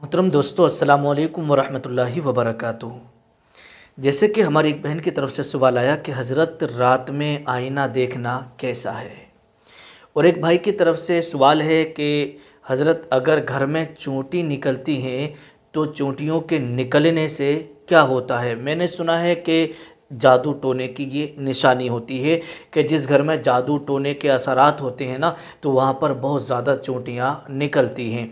محترم دوستو السلام علیکم ورحمۃ اللہ وبرکاتہ۔ جیسے کہ ہماری ایک بہن کی طرف سے سوال آیا کہ حضرت رات میں آئینہ دیکھنا کیسا ہے، اور ایک بھائی کی طرف سے سوال ہے کہ حضرت اگر گھر میں چونٹی نکلتی ہیں تو چونٹیوں کے نکلنے سے کیا ہوتا ہے؟ میں نے سنا ہے کہ جادو ٹونے کی یہ نشانی ہوتی ہے کہ جس گھر میں جادو ٹونے کے اثرات ہوتے ہیں نا تو وہاں پر بہت زیادہ چونٹیاں نکلتی ہیں۔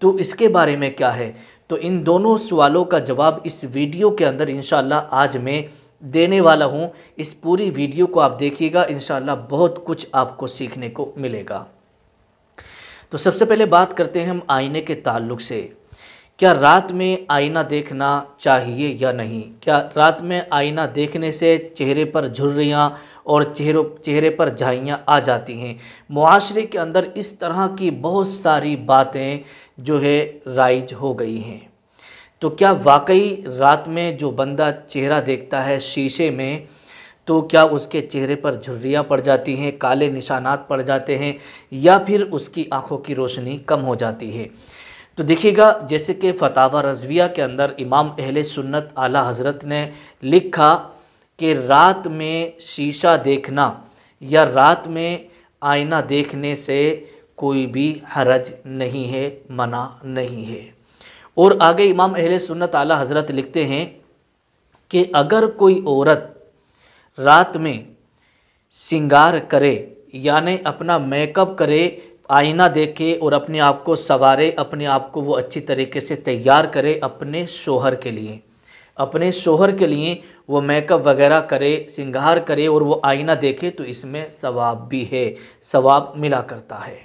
تو اس کے بارے میں کیا ہے؟ تو ان دونوں سوالوں کا جواب اس ویڈیو کے اندر انشاءاللہ آج میں دینے والا ہوں۔ اس پوری ویڈیو کو آپ دیکھیے گا، انشاءاللہ بہت کچھ آپ کو سیکھنے کو ملے گا۔ تو سب سے پہلے بات کرتے ہیں ہم آئینے کے تعلق سے۔ کیا رات میں آئینہ دیکھنا چاہیے یا نہیں؟ کیا رات میں آئینہ دیکھنے سے چہرے پر جھریاں اور چہرے پر جھائیاں آ جاتی ہیں؟ معاشرے کے اندر اس طرح کی بہت ساری باتیں جو ہے رائج ہو گئی ہیں۔ تو کیا واقعی رات میں جو بندہ چہرہ دیکھتا ہے شیشے میں تو کیا اس کے چہرے پر جھریاں پڑ جاتی ہیں، کالے نشانات پڑ جاتے ہیں، یا پھر اس کی آنکھوں کی روشنی کم ہو جاتی ہے؟ تو دیکھیے گا، جیسے کہ فتاوی رضویہ کے اندر امام اہل سنت اعلیٰ حضرت نے لکھا کہ رات میں شیشہ دیکھنا یا رات میں آئینہ دیکھنے سے کوئی بھی حرج نہیں ہے، منع نہیں ہے۔ اور آگے امام اہل سنت اعلیٰ حضرت لکھتے ہیں کہ اگر کوئی عورت رات میں سنگار کرے، یعنی اپنا میک اپ کرے، آئینہ دیکھے اور اپنے آپ کو سنوارے، اپنے آپ کو وہ اچھی طریقے سے تیار کرے اپنے شوہر کے لیے وہ میک اپ وغیرہ کرے، سنگار کرے اور وہ آئینہ دیکھے تو اس میں ثواب بھی ہے، ثواب ملا کرتا ہے۔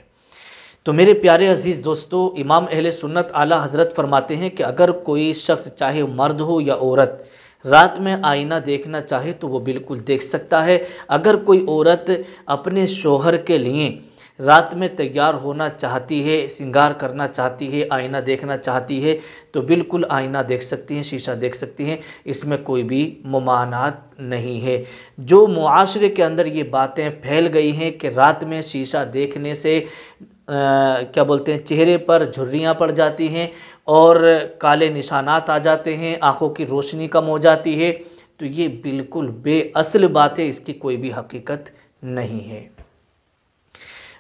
تو میرے پیارے عزیز دوستو، امام اہل سنت اعلیٰ حضرت فرماتے ہیں کہ اگر کوئی شخص چاہے مرد ہو یا عورت رات میں آئینہ دیکھنا چاہے تو وہ بالکل دیکھ سکتا ہے۔ اگر کوئی عورت اپنے شوہر کے لیے رات میں تیار ہونا چاہتی ہے، سنگار کرنا چاہتی ہے، آئینہ دیکھنا چاہتی ہے تو بالکل آئینہ دیکھ سکتی ہیں، شیشہ دیکھ سکتی ہیں، اس میں کوئی بھی ممانعت نہیں ہے۔ جو معاشرے کے اندر یہ باتیں پھیل گئی ہیں کہ رات میں شیشہ دیکھنے سے چہرے پر جھریاں پڑ جاتی ہیں اور کالے نشانات آ جاتے ہیں، آنکھوں کی روشنی کم ہو جاتی ہے، تو یہ بالکل بے اصل بات ہے، اس کی کوئی بھی حقیقت نہیں ہے۔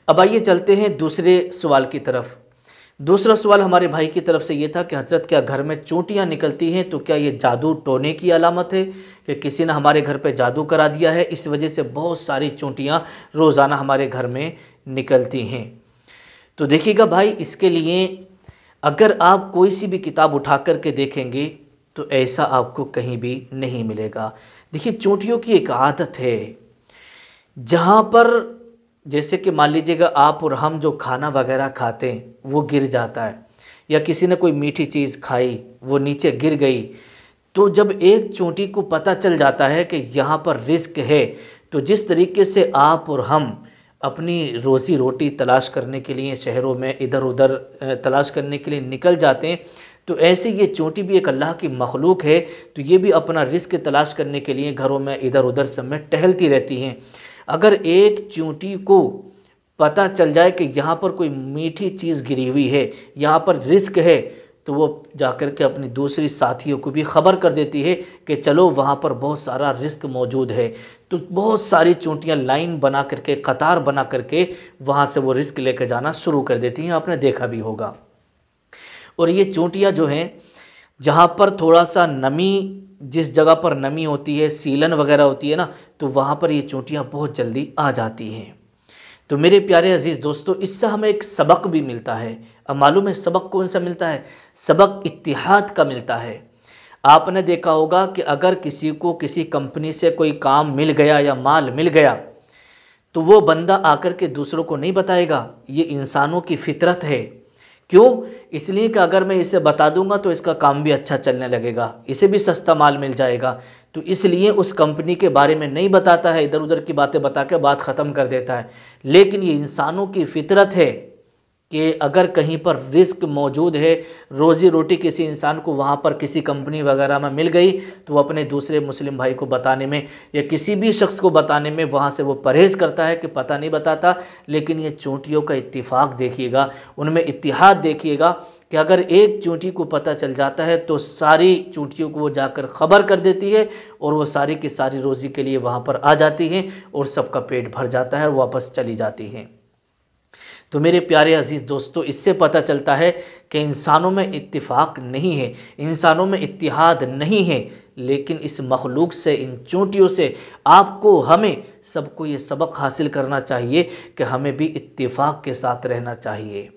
اب آئیے چلتے ہیں دوسرے سوال کی طرف۔ دوسرا سوال ہمارے بھائی کی طرف سے یہ تھا کہ حضرت کیا گھر میں چونٹیاں نکلتی ہیں تو کیا یہ جادو ٹونے کی علامت ہے کہ کسی نے ہمارے گھر پہ جادو کرا دیا ہے، اس وجہ سے بہت ساری چونٹیاں روزانہ ہمارے گھر میں نکلتی ہیں؟ تو دیکھیے گا بھائی، اس کے لیے اگر آپ کوئی سی بھی کتاب اٹھا کر کے دیکھیں گے تو ایسا آپ کو کہیں بھی نہیں ملے گا۔ دیکھیے، چونٹیوں کی ایک عادت ہے، جہاں پر جیسے کہ مان لیجیے گا آپ اور ہم جو کھانا وغیرہ کھاتے ہیں وہ گر جاتا ہے، یا کسی نے کوئی میٹھی چیز کھائی وہ نیچے گر گئی، تو جب ایک چونٹی کو پتہ چل جاتا ہے کہ یہاں پر رزق ہے، تو جس طریقے سے آپ اور ہم اپنی روزی روٹی تلاش کرنے کے لیے شہروں میں ادھر ادھر تلاش کرنے کے لیے نکل جاتے ہیں، تو ایسے یہ چونٹی بھی ایک اللہ کی مخلوق ہے، تو یہ بھی اپنا رزق تلاش کرنے کے لیے گھروں میں ادھر ادھر سب میں ٹہلتی رہتی ہیں۔ اگر ایک چونٹی کو پتہ چل جائے کہ یہاں پر کوئی میٹھی چیز گری ہوئی ہے، یہاں پر رزق ہے، تو وہ جا کر کے اپنی دوسری ساتھیوں کو بھی خبر کر دیتی ہے کہ چلو وہاں پر بہت سارا رزق موجود ہے، تو بہت ساری چونٹیاں لائن بنا کر کے، قطار بنا کر کے وہاں سے وہ رزق لے کے جانا شروع کر دیتی ہیں، آپ نے دیکھا بھی ہوگا۔ اور یہ چونٹیاں جو ہیں، جہاں پر تھوڑا سا نمی، جس جگہ پر نمی ہوتی ہے، سیلن وغیرہ ہوتی ہے نا، تو وہاں پر یہ چونٹیاں بہت جلدی آ جاتی ہیں۔ تو میرے پیارے عزیز دوستو، اس سے ہمیں ایک سبق بھی ملتا ہے۔ اب معلوم ہے سبق کون سا ملتا ہے؟ سبق اتحاد کا ملتا ہے۔ آپ نے دیکھا ہوگا کہ اگر کسی کو کسی کمپنی سے کوئی کام مل گیا یا مال مل گیا تو وہ بندہ آ کر کے دوسروں کو نہیں بتائے گا، یہ انسانوں کی فطرت ہے۔ کیوں؟ اس لیے کہ اگر میں اسے بتا دوں گا تو اس کا کام بھی اچھا چلنے لگے گا، اسے بھی سستا مال مل جائے گا، تو اس لیے اس کمپنی کے بارے میں نہیں بتاتا ہے، ادھر ادھر کی باتیں بتا کے بات ختم کر دیتا ہے۔ لیکن یہ انسانوں کی فطرت ہے کہ اگر کہیں پر رزق موجود ہے، روزی روٹی کسی انسان کو وہاں پر کسی کمپنی وغیرہ میں مل گئی، تو وہ اپنے دوسرے مسلم بھائی کو بتانے میں یا کسی بھی شخص کو بتانے میں وہاں سے وہ پرہیز کرتا ہے کہ پتہ نہیں بتاتا۔ لیکن یہ چونٹیوں کا اتفاق دیکھیے گا، ان میں اتحاد دیکھیے گا کہ اگر ایک چونٹی کو پتہ چل جاتا ہے تو ساری چونٹیوں کو وہ جا کر خبر کر دیتی ہے اور وہ ساری کی ساری روزی کے لیے وہاں پر آ جاتی ہیں اور سب کا پیٹ بھر جاتا ہے اور واپس چلی جاتی ہیں۔ تو میرے پیارے عزیز دوستو، اس سے پتہ چلتا ہے کہ انسانوں میں اتفاق نہیں ہے، انسانوں میں اتحاد نہیں ہے، لیکن اس مخلوق سے، ان چونٹیوں سے آپ کو، ہمیں سب کو یہ سبق حاصل کرنا چاہیے کہ ہمیں بھی اتفاق کے ساتھ رہنا چاہیے۔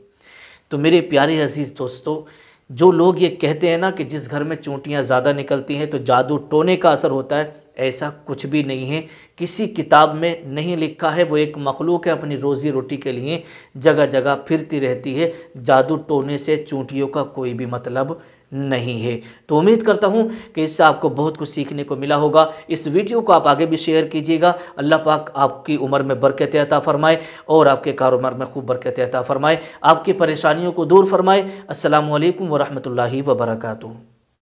تو میرے پیارے عزیز دوستو، جو لوگ یہ کہتے ہیں نا کہ جس گھر میں چونٹیاں زیادہ نکلتی ہیں تو جادو ٹونے کا اثر ہوتا ہے، ایسا کچھ بھی نہیں ہے، کسی کتاب میں نہیں لکھا ہے۔ وہ ایک مخلوق ہے، اپنی روزی روٹی کے لیے جگہ جگہ پھرتی رہتی ہے، جادو ٹونے سے چونٹیوں کا کوئی بھی مطلب نہیں ہے۔ تو امید کرتا ہوں کہ اس سے آپ کو بہت کچھ سیکھنے کو ملا ہوگا۔ اس ویڈیو کو آپ آگے بھی شیئر کیجیے گا۔ اللہ پاک آپ کی عمر میں برکت عطا فرمائے اور آپ کے کاروبار میں خوب برکت عطا فرمائے، آپ کی پریشانیوں کو دور فرمائے۔ السلام علیکم ورحمۃ اللہ وبرکاتہ۔